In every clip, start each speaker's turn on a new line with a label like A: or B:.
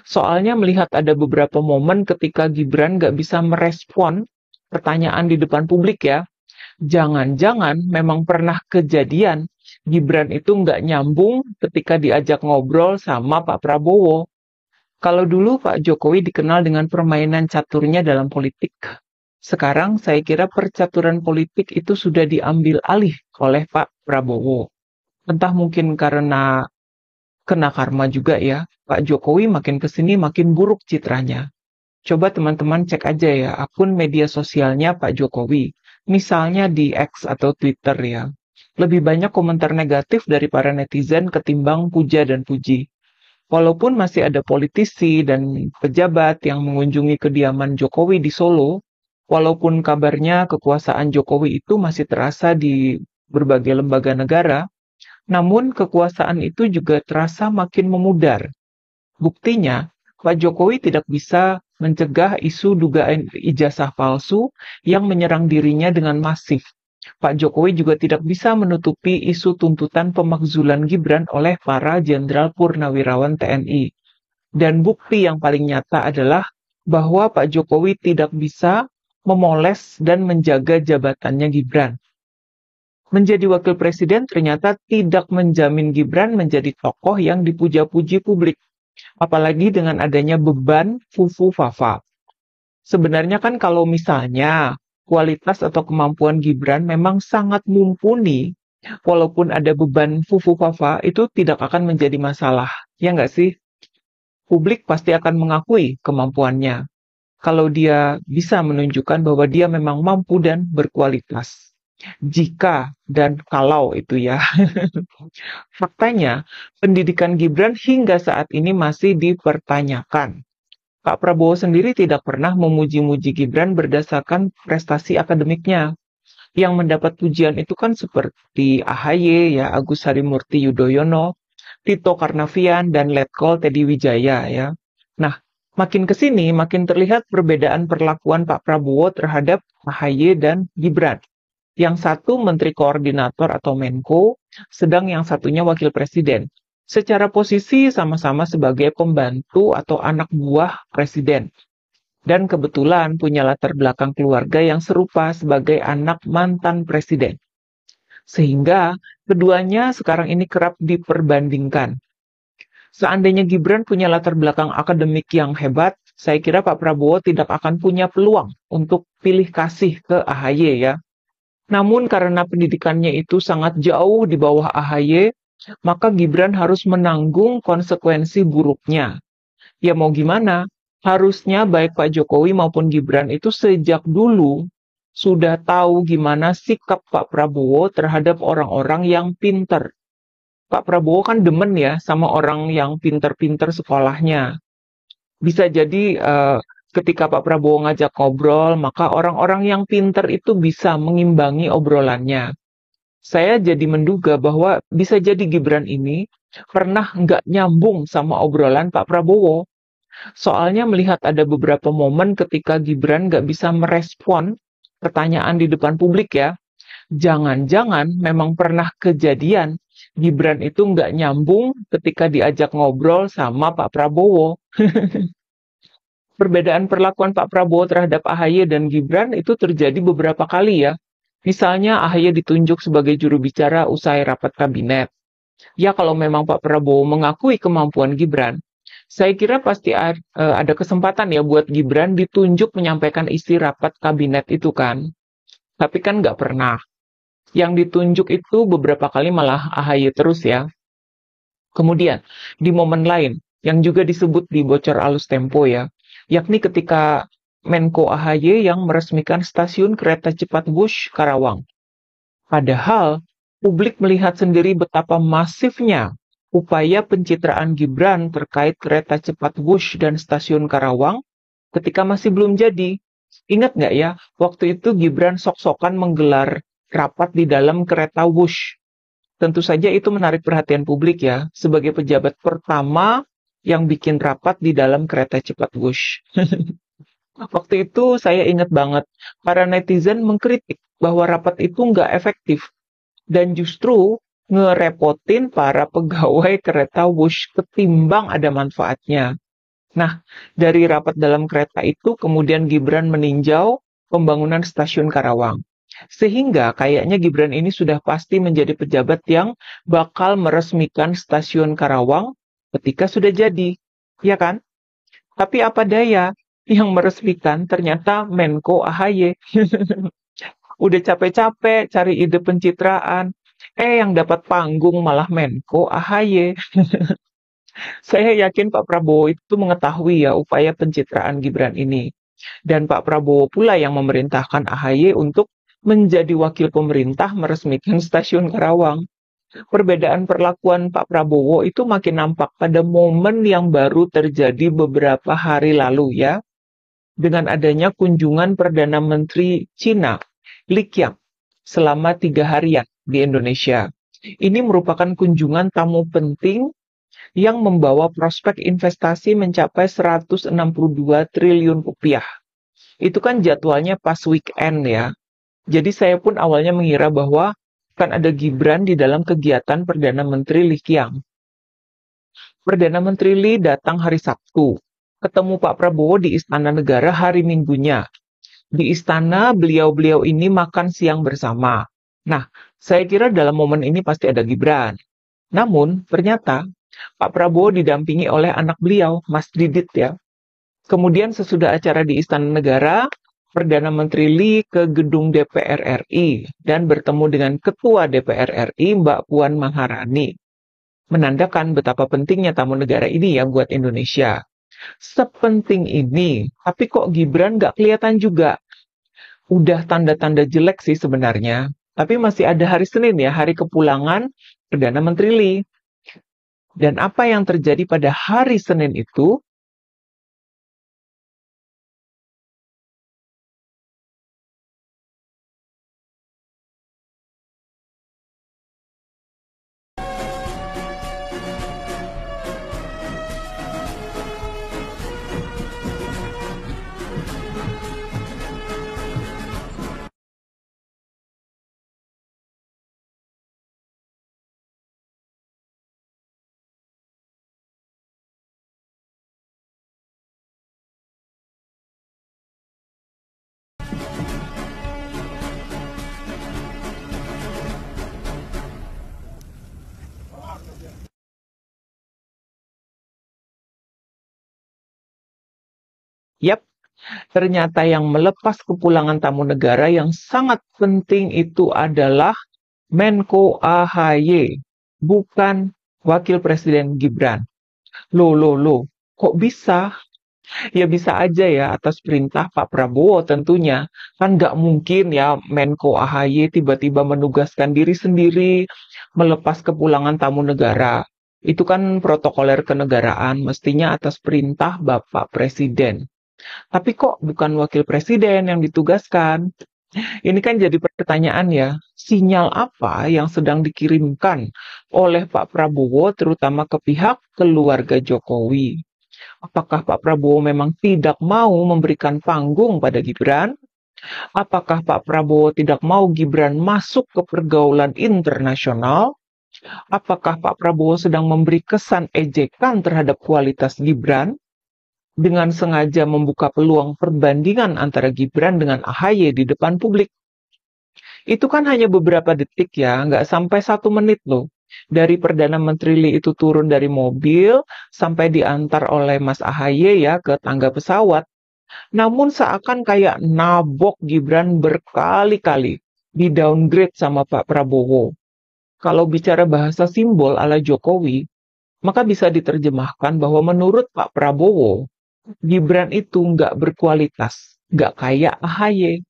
A: Soalnya melihat ada beberapa momen ketika Gibran nggak bisa merespon pertanyaan di depan publik ya. Jangan-jangan memang pernah kejadian Gibran itu nggak nyambung ketika diajak ngobrol sama Pak Prabowo. Kalau dulu Pak Jokowi dikenal dengan permainan caturnya dalam politik. Sekarang saya kira percaturan politik itu sudah diambil alih oleh Pak Prabowo. Entah mungkin karena kena karma juga ya, Pak Jokowi makin kesini makin buruk citranya. Coba teman-teman cek aja ya akun media sosialnya Pak Jokowi. Misalnya di X atau Twitter ya. Lebih banyak komentar negatif dari para netizen ketimbang puja dan puji. Walaupun masih ada politisi dan pejabat yang mengunjungi kediaman Jokowi di Solo, walaupun kabarnya kekuasaan Jokowi itu masih terasa di berbagai lembaga negara, namun kekuasaan itu juga terasa makin memudar. Buktinya, Pak Jokowi tidak bisa mencegah isu dugaan ijazah palsu yang menyerang dirinya dengan masif. Pak Jokowi juga tidak bisa menutupi isu tuntutan pemakzulan Gibran oleh para jenderal purnawirawan TNI. Dan bukti yang paling nyata adalah bahwa Pak Jokowi tidak bisa memoles dan menjaga jabatannya Gibran. Menjadi wakil presiden ternyata tidak menjamin Gibran menjadi tokoh yang dipuja-puji publik. Apalagi dengan adanya beban Fufu Fafa. Sebenarnya kan kalau misalnya kualitas atau kemampuan Gibran memang sangat mumpuni, walaupun ada beban Fufu Fafa itu tidak akan menjadi masalah. Ya nggak sih? Publik pasti akan mengakui kemampuannya. Kalau dia bisa menunjukkan bahwa dia memang mampu dan berkualitas. Jika dan kalau itu ya. Faktanya, pendidikan Gibran hingga saat ini masih dipertanyakan. Pak Prabowo sendiri tidak pernah memuji-muji Gibran berdasarkan prestasi akademiknya. Yang mendapat pujian itu kan seperti AHY, ya Agus Harimurti Yudhoyono, Tito Karnavian, dan Letkol Teddy Wijaya ya. Nah, makin ke sini makin terlihat perbedaan perlakuan Pak Prabowo terhadap AHY dan Gibran. Yang satu menteri koordinator atau Menko, sedang yang satunya wakil presiden. Secara posisi sama-sama sebagai pembantu atau anak buah presiden. Dan kebetulan punya latar belakang keluarga yang serupa sebagai anak mantan presiden. Sehingga keduanya sekarang ini kerap diperbandingkan. Seandainya Gibran punya latar belakang akademik yang hebat, saya kira Pak Prabowo tidak akan punya peluang untuk pilih kasih ke AHY ya. Namun karena pendidikannya itu sangat jauh di bawah AHY, maka Gibran harus menanggung konsekuensi buruknya. Ya mau gimana? Harusnya baik Pak Jokowi maupun Gibran itu sejak dulu sudah tahu gimana sikap Pak Prabowo terhadap orang-orang yang pinter. Pak Prabowo kan demen ya sama orang yang pinter-pinter sekolahnya. Bisa jadi ketika Pak Prabowo ngajak ngobrol, maka orang-orang yang pinter itu bisa mengimbangi obrolannya. Saya jadi menduga bahwa bisa jadi Gibran ini pernah nggak nyambung sama obrolan Pak Prabowo. Soalnya melihat ada beberapa momen ketika Gibran nggak bisa merespon pertanyaan di depan publik ya. Jangan-jangan memang pernah kejadian Gibran itu nggak nyambung ketika diajak ngobrol sama Pak Prabowo. Perbedaan perlakuan Pak Prabowo terhadap AHY dan Gibran itu terjadi beberapa kali ya. Misalnya AHY ditunjuk sebagai juru bicara usai rapat kabinet. Ya kalau memang Pak Prabowo mengakui kemampuan Gibran, saya kira pasti ada kesempatan ya buat Gibran ditunjuk menyampaikan isi rapat kabinet itu kan. Tapi kan nggak pernah. Yang ditunjuk itu beberapa kali malah AHY terus ya. Kemudian, di momen lain, yang juga disebut di Bocor Alus Tempo ya, yakni ketika Menko AHY yang meresmikan stasiun kereta cepat Wush Karawang. Padahal, publik melihat sendiri betapa masifnya upaya pencitraan Gibran terkait kereta cepat Wush dan stasiun Karawang ketika masih belum jadi. Ingat nggak ya, waktu itu Gibran sok-sokan menggelar rapat di dalam kereta Wush. Tentu saja itu menarik perhatian publik ya, sebagai pejabat pertama yang bikin rapat di dalam kereta cepat Wush. Waktu itu saya ingat banget, para netizen mengkritik bahwa rapat itu nggak efektif dan justru ngerepotin para pegawai kereta Wush ketimbang ada manfaatnya. Nah, dari rapat dalam kereta itu kemudian Gibran meninjau pembangunan stasiun Karawang. Sehingga kayaknya Gibran ini sudah pasti menjadi pejabat yang bakal meresmikan stasiun Karawang ketika sudah jadi. Ya kan? Tapi apa daya, yang meresmikan ternyata Menko AHY. Udah capek-capek cari ide pencitraan. Yang dapat panggung malah Menko AHY. Saya yakin Pak Prabowo itu mengetahui ya upaya pencitraan Gibran ini. Dan Pak Prabowo pula yang memerintahkan AHY untuk menjadi wakil pemerintah meresmikan stasiun Karawang. Perbedaan perlakuan Pak Prabowo itu makin nampak pada momen yang baru terjadi beberapa hari lalu ya. Dengan adanya kunjungan Perdana Menteri Cina, Li Qiang, selama 3 harian di Indonesia. Ini merupakan kunjungan tamu penting yang membawa prospek investasi mencapai 162 triliun rupiah. Itu kan jadwalnya pas weekend ya. Jadi saya pun awalnya mengira bahwa akan ada Gibran di dalam kegiatan Perdana Menteri Li Qiang. Perdana Menteri Li datang hari Sabtu, ketemu Pak Prabowo di Istana Negara hari Minggunya. Di istana, beliau-beliau ini makan siang bersama. Nah, saya kira dalam momen ini pasti ada Gibran. Namun, ternyata Pak Prabowo didampingi oleh anak beliau, Mas Didit ya. Kemudian sesudah acara di Istana Negara, Perdana Menteri Li ke gedung DPR RI dan bertemu dengan Ketua DPR RI Mbak Puan Maharani. Menandakan betapa pentingnya tamu negara ini ya buat Indonesia. Sepenting ini, tapi kok Gibran nggak kelihatan juga. Udah tanda-tanda jelek sih sebenarnya. Tapi masih ada hari Senin ya, hari kepulangan Perdana Menteri Li. Dan apa yang terjadi pada hari Senin itu? Yap, ternyata yang melepas kepulangan tamu negara yang sangat penting itu adalah Menko AHY, bukan Wakil Presiden Gibran. Loh, kok bisa? Ya bisa aja ya atas perintah Pak Prabowo tentunya. Kan nggak mungkin ya Menko AHY tiba-tiba menugaskan diri sendiri melepas kepulangan tamu negara. Itu kan protokoler kenegaraan, mestinya atas perintah Bapak Presiden. Tapi kok bukan wakil presiden yang ditugaskan? Ini kan jadi pertanyaan ya, sinyal apa yang sedang dikirimkan oleh Pak Prabowo terutama ke pihak keluarga Jokowi? Apakah Pak Prabowo memang tidak mau memberikan panggung pada Gibran? Apakah Pak Prabowo tidak mau Gibran masuk ke pergaulan internasional? Apakah Pak Prabowo sedang memberi kesan ejekan terhadap kualitas Gibran? Dengan sengaja membuka peluang perbandingan antara Gibran dengan AHY di depan publik. Itu kan hanya beberapa detik ya, nggak sampai 1 menit loh. Dari Perdana Menteri Li itu turun dari mobil, sampai diantar oleh Mas AHY ya ke tangga pesawat. Namun seakan kayak nabok Gibran berkali-kali, di downgrade sama Pak Prabowo. Kalau bicara bahasa simbol ala Jokowi, maka bisa diterjemahkan bahwa menurut Pak Prabowo, Gibran itu nggak berkualitas, nggak kayak AHY.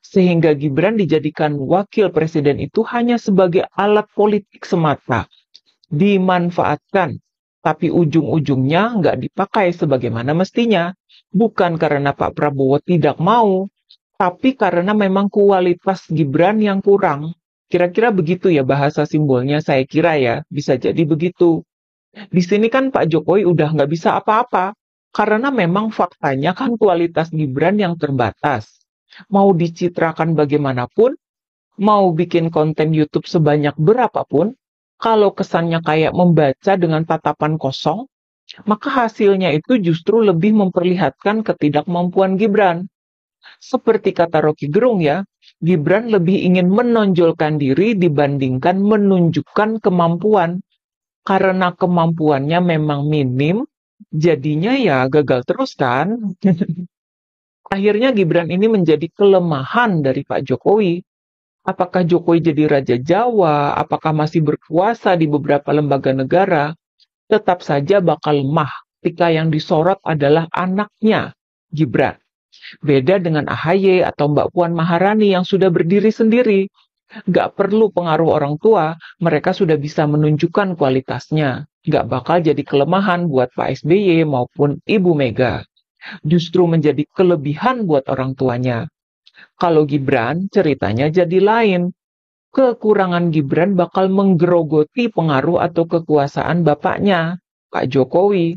A: Sehingga Gibran dijadikan wakil presiden itu hanya sebagai alat politik semata. Dimanfaatkan, tapi ujung-ujungnya nggak dipakai sebagaimana mestinya. Bukan karena Pak Prabowo tidak mau, tapi karena memang kualitas Gibran yang kurang. Kira-kira begitu ya bahasa simbolnya, saya kira ya, bisa jadi begitu. Di sini kan Pak Jokowi udah nggak bisa apa-apa. Karena memang faktanya kan kualitas Gibran yang terbatas. Mau dicitrakan bagaimanapun, mau bikin konten YouTube sebanyak berapapun, kalau kesannya kayak membaca dengan tatapan kosong, maka hasilnya itu justru lebih memperlihatkan ketidakmampuan Gibran. Seperti kata Rocky Gerung ya, Gibran lebih ingin menonjolkan diri dibandingkan menunjukkan kemampuan. Karena kemampuannya memang minim, jadinya ya gagal terus kan. Akhirnya Gibran ini menjadi kelemahan dari Pak Jokowi. Apakah Jokowi jadi Raja Jawa, apakah masih berkuasa di beberapa lembaga negara, tetap saja bakal lemah ketika yang disorot adalah anaknya, Gibran. Beda dengan AHY atau Mbak Puan Maharani yang sudah berdiri sendiri. Nggak perlu pengaruh orang tua, mereka sudah bisa menunjukkan kualitasnya. Nggak bakal jadi kelemahan buat Pak SBY maupun Ibu Mega. Justru menjadi kelebihan buat orang tuanya. Kalau Gibran, ceritanya jadi lain. Kekurangan Gibran bakal menggerogoti pengaruh atau kekuasaan bapaknya, Pak Jokowi.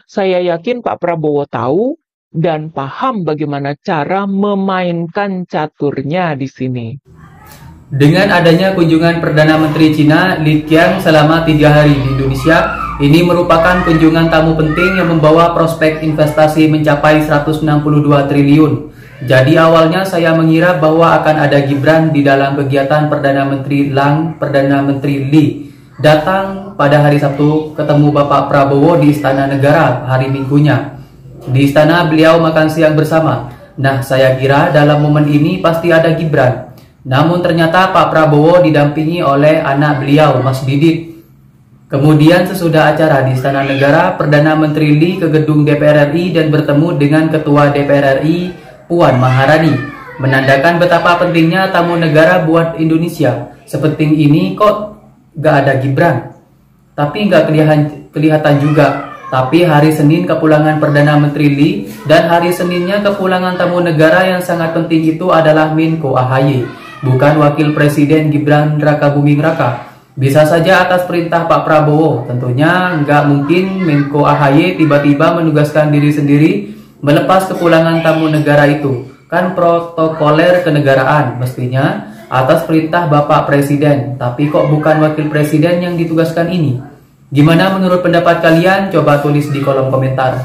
A: Saya yakin Pak Prabowo tahu dan paham bagaimana cara memainkan caturnya di sini.
B: Dengan adanya kunjungan Perdana Menteri Cina Li Qiang selama 3 hari di Indonesia, ini merupakan kunjungan tamu penting yang membawa prospek investasi mencapai 162 triliun. Jadi awalnya saya mengira bahwa akan ada Gibran di dalam kegiatan Perdana Menteri Li datang pada hari Sabtu ketemu Bapak Prabowo di Istana Negara hari Minggunya. Di istana beliau makan siang bersama. Nah, saya kira dalam momen ini pasti ada Gibran. Namun ternyata Pak Prabowo didampingi oleh anak beliau, Mas Didit. Kemudian sesudah acara di Istana Negara, Perdana Menteri Li ke gedung DPR RI dan bertemu dengan Ketua DPR RI, Puan Maharani. Menandakan betapa pentingnya tamu negara buat Indonesia. Sepenting ini kok gak ada Gibran. Tapi gak kelihatan juga. Tapi hari Senin kepulangan Perdana Menteri Li dan hari Seninnya kepulangan tamu negara yang sangat penting itu adalah Menko AHY, bukan Wakil Presiden Gibran Rakabuming Raka. Bisa saja atas perintah Pak Prabowo. Tentunya nggak mungkin Menko AHY tiba-tiba menugaskan diri sendiri melepas kepulangan tamu negara itu. Kan protokoler kenegaraan, mestinya atas perintah Bapak Presiden. Tapi kok bukan Wakil Presiden yang ditugaskan ini? Gimana menurut pendapat kalian? Coba tulis di kolom komentar.